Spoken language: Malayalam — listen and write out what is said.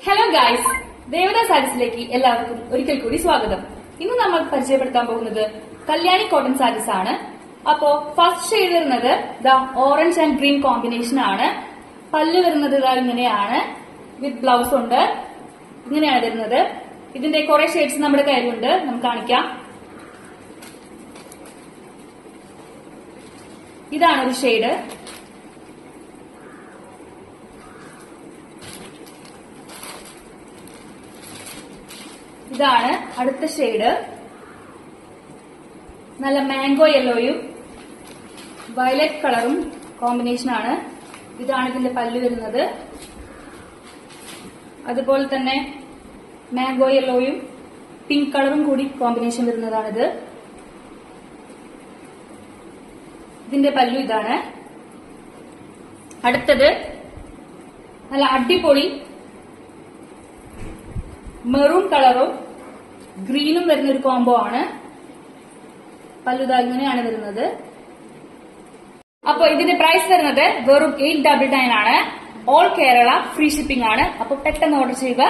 ഹലോ ഗൈസ്, ദേവത സാരീസിലേക്ക് എല്ലാവർക്കും ഒരിക്കൽ കൂടി സ്വാഗതം. ഇന്ന് നമ്മൾ പരിചയപ്പെടുത്താൻ പോകുന്നത് കല്യാണി കോട്ടൺ സാരീസ് ആണ്. അപ്പോ ഫസ്റ്റ് ഷെയ്ഡ് വരുന്നത് ഓറഞ്ച് ആൻഡ് ഗ്രീൻ കോമ്പിനേഷൻ ആണ്. പല്ല് വരുന്നത് ഇങ്ങനെയാണ്, വിത്ത് ബ്ലൗസ് ഉണ്ട്. ഇങ്ങനെയാണ് വരുന്നത്. ഇതിന്റെ കുറെ ഷെയ്ഡ്സ് നമ്മുടെ കയ്യിലുണ്ട്, നമുക്ക് കാണിക്കാം. ഇതാണ് ഒരു ഷെയ്ഡ്. ഇതാണ് അടുത്ത ഷെയ്ഡ്. നല്ല മാംഗോ യെല്ലോയും വയലറ്റ് കളറും കോമ്പിനേഷൻ ആണ്. ഇതാണ് ഇതിന്റെ പല്ല് വരുന്നത്. അതുപോലെ തന്നെ മാംഗോ യെല്ലോയും പിങ്ക് കളറും കൂടി കോമ്പിനേഷൻ വരുന്നതാണിത്. ഇതിന്റെ പല്ലു ഇതാണ്. അടുത്തത് നല്ല അടിപൊളി മെറൂൺ കളറും ഗ്രീനും വരുന്ന ഒരു കോംബോ ആണ്. പല്ലുത ഇങ്ങനെയാണ് വരുന്നത്. അപ്പൊ ഇതിന്റെ പ്രൈസ് വരുന്നത് വെറും 899 ആണ്. ഓൾ കേരള ഫ്രീ ഷിപ്പിംഗ് ആണ്. അപ്പൊ പെട്ടെന്ന് ഓർഡർ ചെയ്യുക.